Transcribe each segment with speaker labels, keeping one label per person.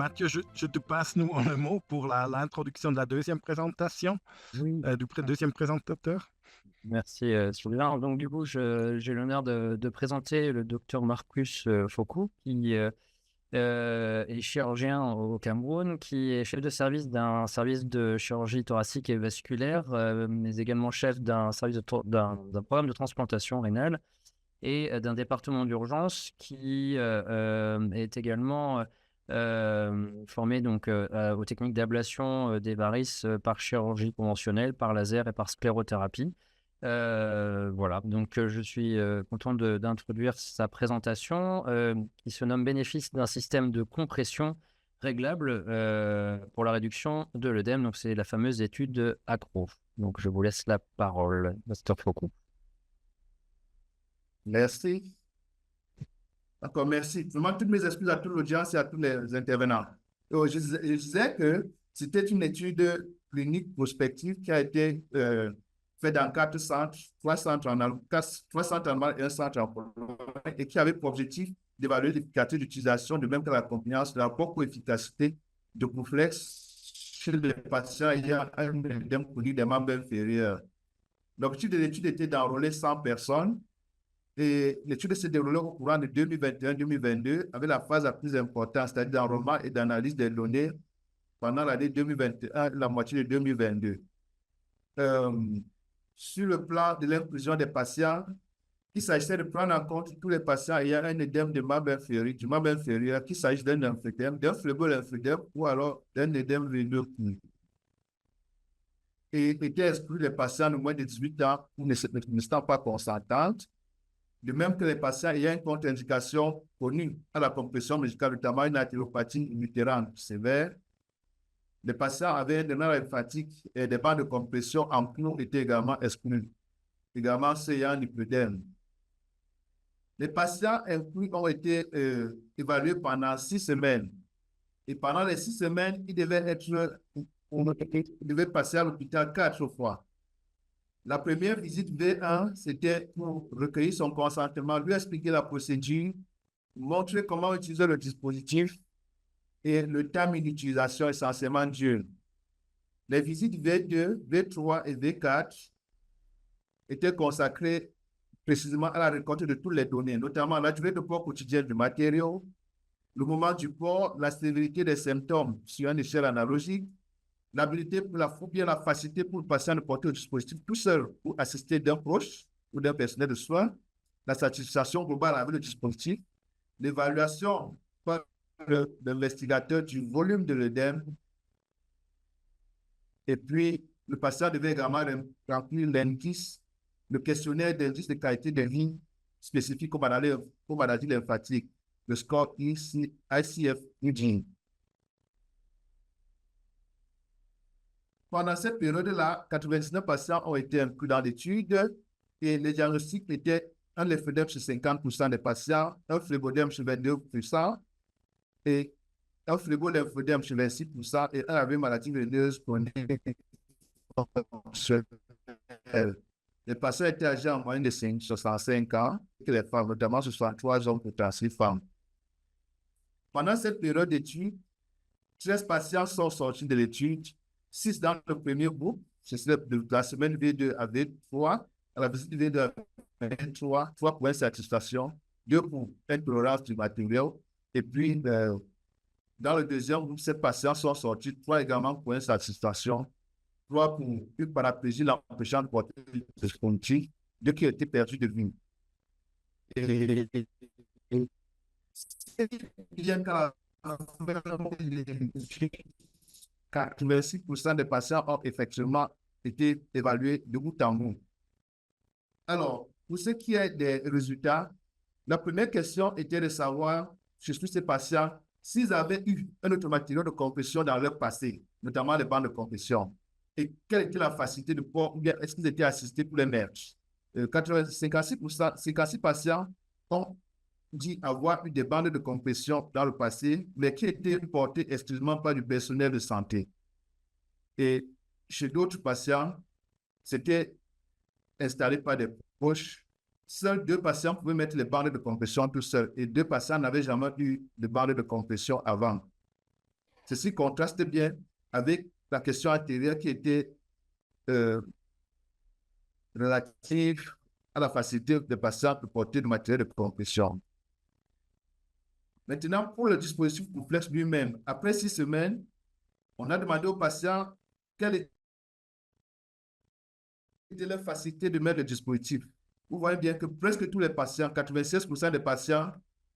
Speaker 1: Mathieu, je te passe nous le mot pour l'introduction de la deuxième présentation,
Speaker 2: Oui,
Speaker 1: deuxième présentateur.
Speaker 2: merci Sylvain. Donc du coup, j'ai l'honneur de présenter le docteur Marcus Foucault, qui est chirurgien au Cameroun, qui est chef de service d'un service de chirurgie thoracique et vasculaire, mais également chef d'un service d'un programme de transplantation rénale et d'un département d'urgence qui est également formé donc, aux techniques d'ablation des varices par chirurgie conventionnelle, par laser et par sclérothérapie. Voilà, donc je suis content d'introduire sa présentation qui se nomme Bénéfice d'un système de compression réglable pour la réduction de l'œdème. Donc c'est la fameuse étude ACRO. Donc je vous laisse la parole, Master Foucault.
Speaker 3: Merci. Encore merci. Vraiment, toutes mes excuses à toute l'audience et à tous les intervenants. Je disais que c'était une étude clinique prospective qui a été faite dans 4 centres, 3 centres en Allemagne, 3 centres en Allemagne et un centre en Pologne, et qui avait pour objectif d'évaluer l'efficacité d'utilisation, de même que la confiance de la propre efficacité de Couflex chez les patients ayant un œdème chronique des membres inférieurs. L'objectif de l'étude était d'enrôler 100 personnes. Et l'étude s'est déroulée au courant de 2021-2022 avec la phase la plus importante, c'est-à-dire d'enrôlement et d'analyse des données pendant l'année 2021, la moitié de 2022. Sur le plan de l'inclusion des patients, il s'agissait de prendre en compte tous les patients ayant un édème du membre inférieur, qu'il s'agisse d'un lymphœdème, d'un phlébo-lymphœdème ou alors d'un édème veineux. Et étaient exclus les patients de moins de 18 ans ou n'étant pas consentantes, de même que les patients ayant une contre-indication connue à la compression médicale, notamment une artériopathie utérine sévère. Les patients avaient des nerfs lymphatiques et des bandes de compression en clou étaient également exclus, également ceux ayant l'hypodème. Les patients inclus ont été évalués pendant 6 semaines. Et pendant les 6 semaines, ils devaient passer à l'hôpital 4 fois. La première visite V1, c'était pour recueillir son consentement, lui expliquer la procédure, montrer comment utiliser le dispositif et le timing d'utilisation essentiellement dur. Les visites V2, V3 et V4 étaient consacrées précisément à la récolte de toutes les données, notamment la durée de port quotidienne du matériau, le moment du port, la sévérité des symptômes sur une échelle analogique, l'habilité pour ou bien la facilité pour le patient de porter le dispositif tout seul ou assisté d'un proche ou d'un personnel de soins, la satisfaction globale avec le dispositif, l'évaluation par l'investigateur du volume de l'œdème, et puis le patient devait également remplir l'indice, le questionnaire d'indice de qualité de vie spécifique aux maladies lymphatiques, le score ICF-UG. Pendant cette période-là, 99 patients ont été inclus dans l'étude et les diagnostics étaient un lymphœdème chez 50% des patients, un phlébodème chez 22% et un phlébo-lymphœdème chez 26% et un avait maladie veineuse chronique. Les patients étaient âgés en moyenne de 65 ans, et les femmes, notamment 63 hommes pour 36 femmes. Pendant cette période d'étude, 13 patients sont sortis de l'étude, 6 dans le premier groupe, c'est de la semaine V2 à V3, à la visite V2 à V3, 3 pour insatisfaction, 2 pour intolérance du matériel, et puis dans le deuxième groupe, ces patients sont sortis, 3 également pour insatisfaction, 3 pour une paraplégie l'empêchant de porter le dispositif, 2 qui étaient perdus de vue. Bien qu'à 86% des patients ont effectivement été évalués de bout en bout. Alors, pour ce qui est des résultats, la première question était de savoir, chez tous ces patients, s'ils avaient eu un autre matériau de compression dans leur passé, notamment les bandes de compression, et quelle était la facilité de port, ou bien est-ce qu'ils étaient assistés pour les merges. 56 patients ont dit avoir eu des bandes de compression dans le passé, mais qui étaient portées exclusivement par du personnel de santé. Et chez d'autres patients, c'était installé par des proches. Seuls 2 patients pouvaient mettre les bandes de compression tout seuls et 2 patients n'avaient jamais eu de bandes de compression avant. Ceci contraste bien avec la question antérieure qui était relative à la facilité des patients de porter du matériel de compression. Maintenant, pour le dispositif complexe lui-même, après 6 semaines, on a demandé aux patients quelle était la facilité de mettre le dispositif. Vous voyez bien que presque tous les patients, 96% des patients,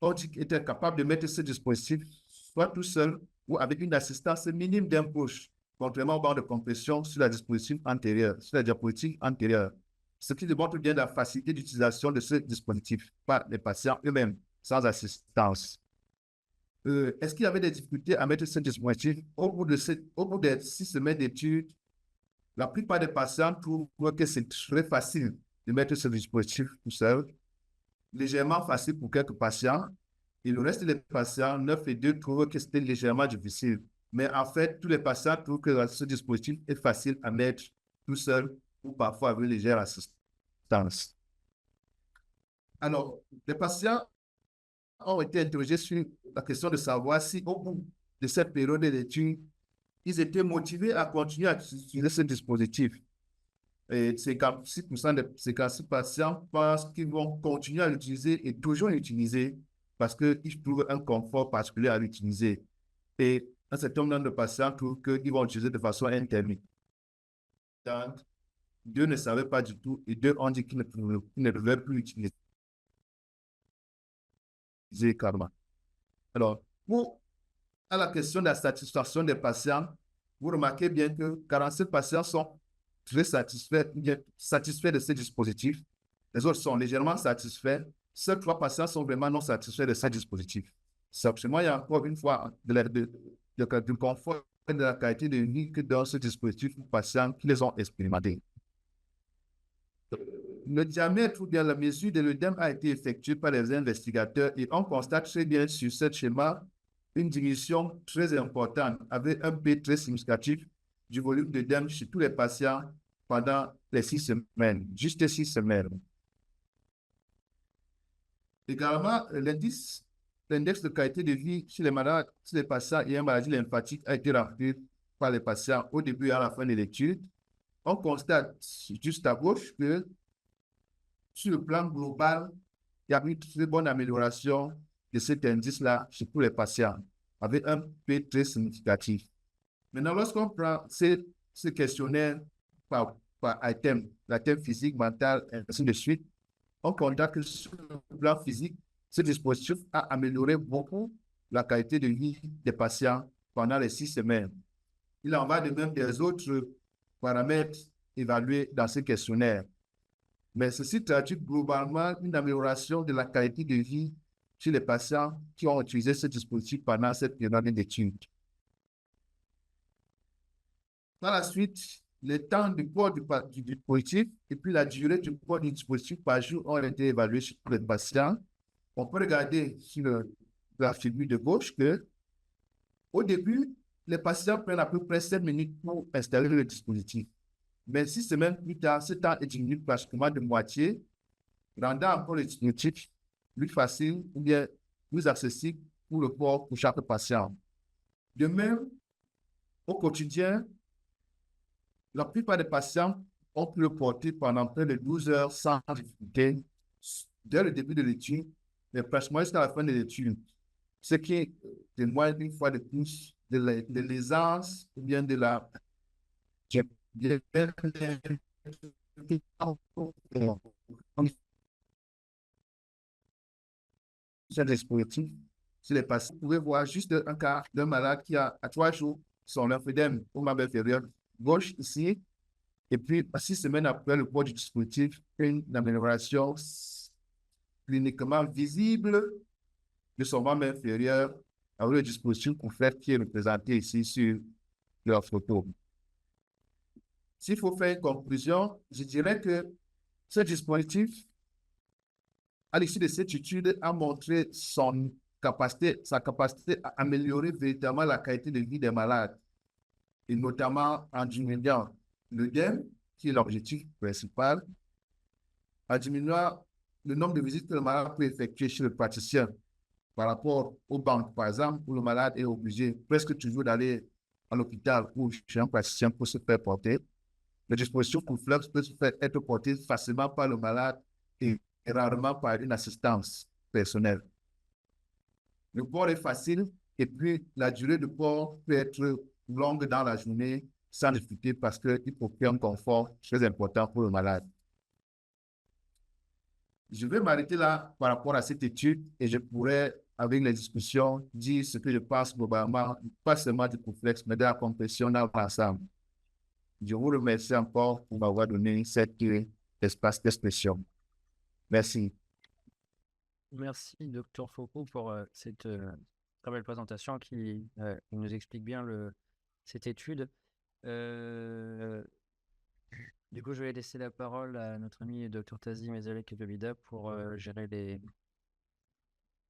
Speaker 3: ont dit qu'ils étaient capables de mettre ce dispositif, soit tout seul ou avec une assistance minime d'un push, contrairement au banc de compression sur la dispositif antérieure, sur la diapositive antérieure. Ce qui démontre bien la facilité d'utilisation de ce dispositif par les patients eux-mêmes, sans assistance. Est-ce qu'il y avait des difficultés à mettre ce dispositif au bout des 6 semaines d'études? La plupart des patients trouvent que c'est très facile de mettre ce dispositif tout seul, légèrement facile pour quelques patients, et le reste des patients, 9 et 2, trouvent que c'était légèrement difficile. Mais en fait, tous les patients trouvent que ce dispositif est facile à mettre tout seul ou parfois avec légère assistance. Alors, les patients ont été interrogés sur la question de savoir si au bout de cette période d'études, ils étaient motivés à continuer à utiliser ce dispositif. Et 56% des 56 patients pensent qu'ils vont continuer à l'utiliser et toujours l'utiliser parce qu'ils trouvent un confort particulier à l'utiliser. Et un certain nombre de patients trouvent qu'ils vont l'utiliser de façon intermittente. Deux ne savaient pas du tout et deux ont dit qu'ils ne devaient plus l'utiliser carrément. Alors, pour la question de la satisfaction des patients, vous remarquez bien que 47 patients sont très satisfaits de ce dispositif. Les autres sont légèrement satisfaits. Seuls 3 patients sont vraiment non satisfaits de ce dispositif. Simplement, il y a encore une fois du confort et de la qualité de vie que dans ce dispositif aux patients qui les ont expérimentés. Le diamètre ou bien la mesure de l'œdème a été effectuée par les investigateurs et on constate très bien sur ce schéma une diminution très importante avec un P très significatif du volume d'œdème chez tous les patients pendant les 6 semaines, juste 6 semaines. Également, l'index de qualité de vie chez les malades, chez les patients ayant maladie lymphatique a été rempli par les patients au début et à la fin de l'étude. On constate juste à gauche que sur le plan global, il y a une très bonne amélioration de cet indice-là chez tous les patients, avec un P très significatif. Maintenant, lorsqu'on prend ce questionnaire par item, l'item physique, mental, et ainsi de suite, on constate que sur le plan physique, ce dispositif a amélioré beaucoup la qualité de vie des patients pendant les 6 semaines. Il en va de même des autres paramètres évalués dans ce questionnaire. Mais ceci traduit globalement une amélioration de la qualité de vie chez les patients qui ont utilisé ce dispositif pendant cette période d'études. Par la suite, le temps du port du dispositif et puis la durée du port du dispositif par jour ont été évalués chez les patients. On peut regarder sur la figure de gauche que, au début, les patients prennent à peu près 7 minutes pour installer le dispositif. Mais 6 semaines plus tard, ce temps est diminué pratiquement de moitié, rendant encore le dispositif plus facile ou bien plus accessible pour le port pour chaque patient. De même, au quotidien, la plupart des patients ont pu le porter pendant près de 12 heures sans difficulté dès le début de l'étude, mais pratiquement jusqu'à la fin de l'étude. Ce qui témoigne une fois de plus de l'aisance ou bien de la ce dispositif. Si les patients, vous pouvez voir juste un cas d'un malade qui a à 3 jours son lymphœdème au membre inférieur gauche ici, et puis 6 semaines après le port du dispositif, une amélioration cliniquement visible de son membre inférieur avec le dispositif complet qui est représenté ici sur leur photo. S'il faut faire une conclusion, je dirais que ce dispositif, à l'issue de cette étude, a montré sa capacité à améliorer véritablement la qualité de vie des malades, et notamment en diminuant l'œdème, qui est l'objectif principal, en diminuant le nombre de visites que le malade peut effectuer chez le praticien, par rapport aux banques, par exemple, où le malade est obligé presque toujours d'aller à l'hôpital ou chez un praticien pour se faire porter. Le dispositif Coolflex peut se faire être porté facilement par le malade et rarement par une assistance personnelle. Le port est facile et puis la durée de port peut être longue dans la journée sans difficulté parce qu'il procure un confort très important pour le malade. Je vais m'arrêter là par rapport à cette étude et je pourrais, avec les discussions, dire ce que je pense globalement, pas seulement du Coolflex, mais de la compression dans l'ensemble. Je vous remercie encore pour m'avoir donné cet espace d'expression. Merci.
Speaker 2: Merci, Dr Foucault, pour cette très belle présentation qui nous explique bien cette étude. Du coup, je vais laisser la parole à notre ami Dr Tazi Mesalek-Bebida pour gérer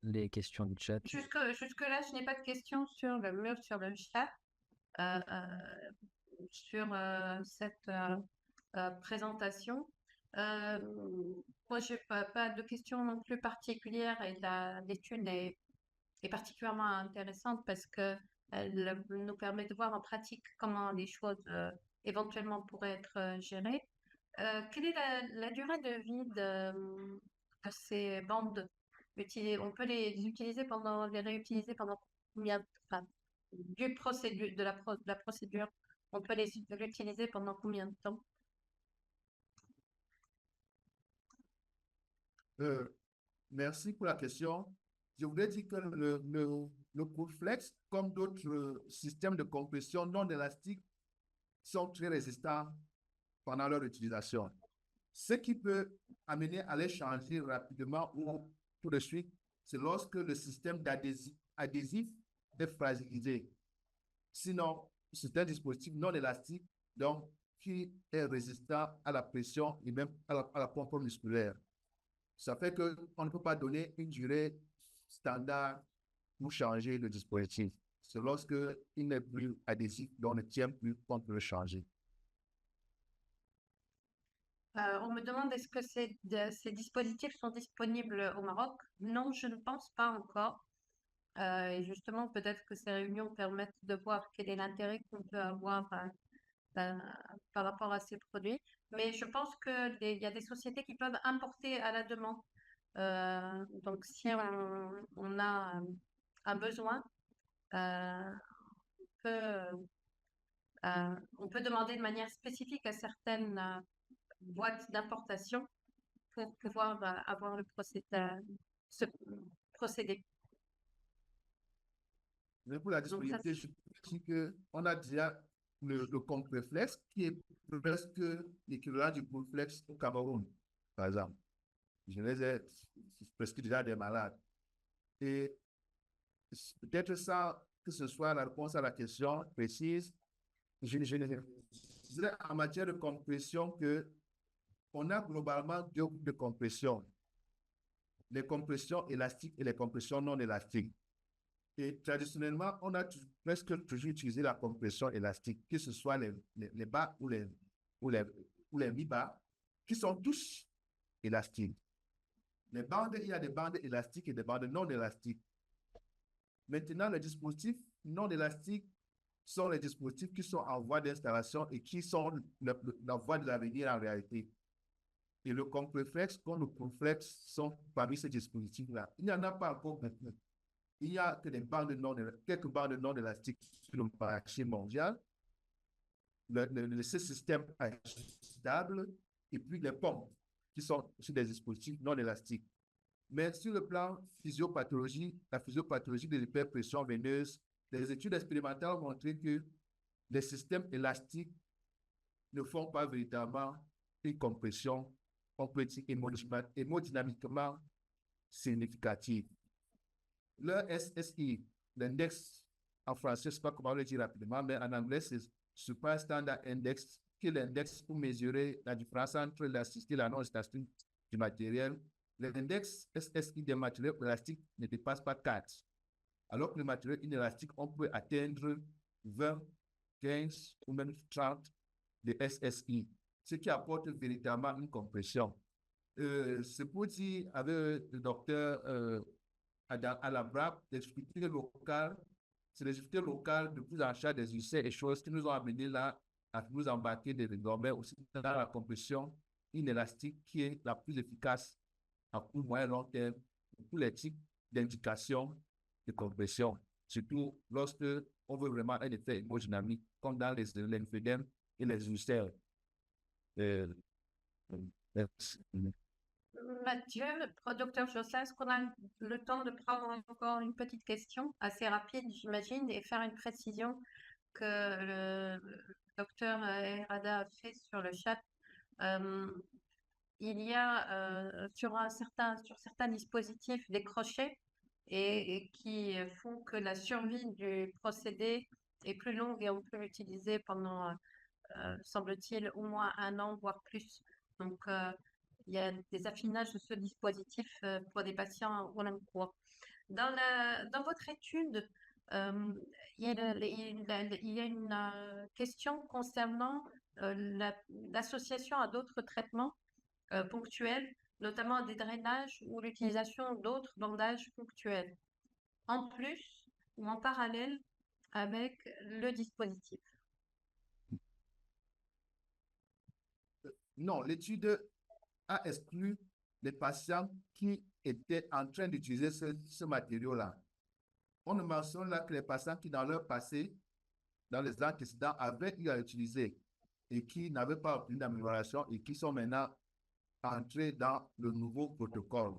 Speaker 2: les questions du chat.
Speaker 4: Jusque-là, je n'ai pas de questions sur le mur, sur le chat, sur cette présentation. Moi, je n'ai pas de questions non plus particulières et l'étude est particulièrement intéressante parce qu'elle nous permet de voir en pratique comment les choses éventuellement pourraient être gérées. Quelle est la durée de vie de ces bandes utilisées? On peut les réutiliser pendant combien, enfin, de la procédure, on peut les utiliser pendant combien de temps?
Speaker 3: Merci pour la question. Je voudrais dire que le Coolflex, comme d'autres systèmes de compression non élastiques, sont très résistants pendant leur utilisation. Ce qui peut amener à les changer rapidement ou tout de suite, c'est lorsque le système adhésif est fragilisé. Sinon, c'est un dispositif non élastique, donc qui est résistant à la pression et même à la pompe musculaire. Ça fait qu'on ne peut pas donner une durée standard pour changer le dispositif. C'est lorsqu'il n'est plus adhésif, donc on ne tient plus qu'on peut le changer.
Speaker 4: On me demande est-ce que ces dispositifs sont disponibles au Maroc? Non, je ne pense pas encore. Et justement, peut-être que ces réunions permettent de voir quel est l'intérêt qu'on peut avoir par rapport à ces produits. Mais je pense qu'il y a des sociétés qui peuvent importer à la demande. Donc, si on a un besoin, on peut demander de manière spécifique à certaines boîtes d'importation pour pouvoir avoir ce procédé.
Speaker 3: Mais pour la disponibilité, je dis qu'on a déjà le Compreflex qui est presque l'équivalent du Coolflex au Cameroun, par exemple. Je les ai presque déjà des malades. Et peut-être ça, que ce soit la réponse à la question précise, je dirais en matière de compression qu'on a globalement deux groupes de compression. Les compressions élastiques et les compressions non élastiques. Et traditionnellement, on a presque toujours utilisé la compression élastique, que ce soit les bas ou les mi-bas, qui sont tous élastiques. Les bandes, il y a des bandes élastiques et des bandes non élastiques. Maintenant, les dispositifs non élastiques sont les dispositifs qui sont en voie d'installation et qui sont la voie de l'avenir en réalité. Et le Compreflex comme le Coolflex sont parmi ces dispositifs-là. Il n'y en a pas encore maintenant. Il n'y a que quelques bandes non élastiques sur le marché mondial. Ce système ajustable et puis les pompes qui sont sur des dispositifs non élastiques. Mais sur le plan physiopathologie, la physiopathologie de l'hyperpression veineuse, les études expérimentales ont montré que les systèmes élastiques ne font pas véritablement une compression, on peut dire hémodynamiquement significative. Le SSI, l'index, en français, je ne sais pas comment le dire rapidement, mais en anglais, c'est Super Standard Index, qui est l'index pour mesurer la différence entre l'élasticité et la non-élasticité du matériel. L'index SSI des matériaux élastiques ne dépasse pas 4. Alors que le matériel inélastique, on peut atteindre 20, 15 ou même 30 de SSI, ce qui apporte véritablement une compression. C'est pour dire avec le docteur à la BRAP, les difficultés locales, c'est les difficultés locales de prise en charge des ulcères et choses qui nous ont amenés là à nous embarquer désormais aussi dans la compression inélastique qui est la plus efficace à court, moyen et long terme pour tous les types d'indications de compression, surtout lorsque on veut vraiment un effet hémodynamique, comme dans les lymphédèmes et les ulcères.
Speaker 4: Mathieu, docteur Josselin, est-ce qu'on a le temps de prendre encore une petite question assez rapide, j'imagine, et faire une précision que le docteur Herrada a fait sur le chat? Il y a sur certains dispositifs des crochets et qui font que la survie du procédé est plus longue et on peut l'utiliser pendant, semble-t-il, au moins 1 an, voire plus. Donc, il y a des affinages de ce dispositif pour des patients au long cours. Dans votre étude, il y a une question concernant l'association à d'autres traitements ponctuels, notamment des drainages ou l'utilisation d'autres bandages ponctuels, en plus ou en parallèle avec le dispositif.
Speaker 3: Non, l'étude a exclu les patients qui étaient en train d'utiliser ce matériau-là. On ne mentionne là que les patients qui, dans leur passé, dans les antécédents, avaient eu à utiliser et qui n'avaient pas obtenu d'amélioration et qui sont maintenant entrés dans le nouveau protocole.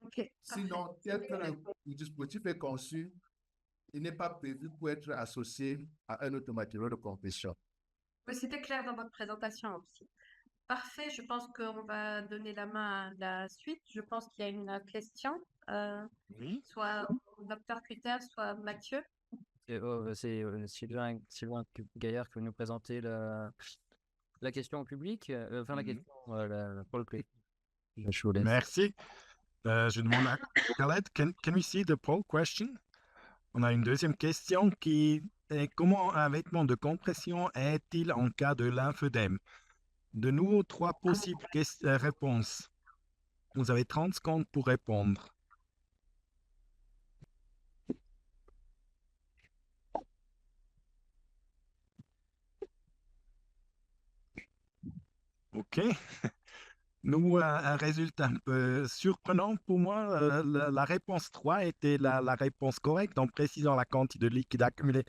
Speaker 4: Okay.
Speaker 3: Sinon, tel que le dispositif est conçu, il n'est pas prévu pour être associé à un autre matériau de compression.
Speaker 4: Oui, c'était clair dans votre présentation aussi. Parfait, je pense qu'on va donner la main à la suite. Je pense qu'il y a une question,
Speaker 1: Oui.
Speaker 4: soit au docteur Cutter, soit Mathieu.
Speaker 2: C'est Sylvain Gaillard qui va nous présenter la question au public, la question pour le public. Je vous laisse.
Speaker 1: Merci. Je demande à Khaled, can we see the poll question? On a une deuxième question qui est: comment un vêtement de compression est-il en cas de lymphœdème? De nouveau, 3 possibles réponses. Vous avez 30 secondes pour répondre. OK. Nous, un résultat un peu surprenant pour moi. La réponse 3 était la réponse correcte en précisant la quantité de liquide accumulé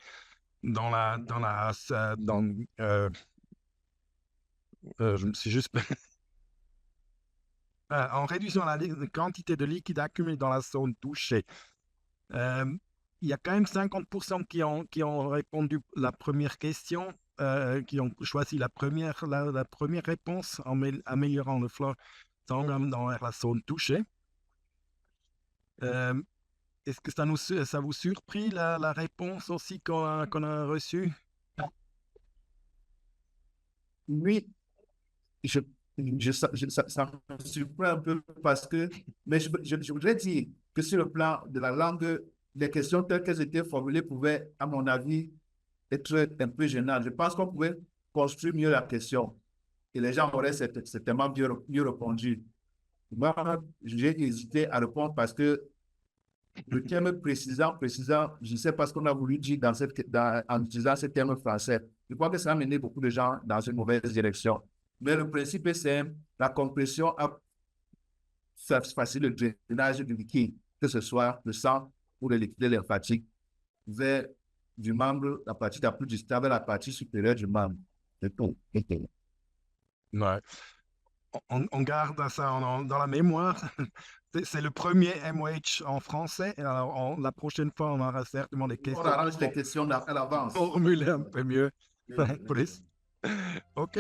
Speaker 1: je me suis juste... en réduisant la quantité de liquide accumulé dans la zone touchée. Il y a quand même 50% qui ont répondu la première question, qui ont choisi la première réponse en améliorant le flux sanguin dans la zone touchée. Est-ce que ça vous surprit la réponse aussi qu'on a reçue?
Speaker 3: Oui, ça me surprend un peu parce que, mais je voudrais dire que sur le plan de la langue, les questions telles qu'elles étaient formulées pouvaient, à mon avis, être un peu gênantes. Je pense qu'on pouvait construire mieux la question et les gens auraient certainement mieux répondu. Moi, j'ai hésité à répondre parce que le terme précisant, je ne sais pas ce qu'on a voulu dire en utilisant ce terme français. Je crois que ça a mené beaucoup de gens dans une mauvaise direction. Mais le principe est simple, la compression facilite le drainage du liquide, que ce soit le sang ou le liquide lymphatique, vers du membre, la partie la plus distale vers la partie supérieure du membre. C'est tout.
Speaker 1: Ouais. On garde ça dans la mémoire. C'est le premier MOH en français. Alors, la prochaine fois, on aura certainement des questions.
Speaker 3: On arrange les questions à l'avance.
Speaker 1: Formuler un peu mieux. Please. OK.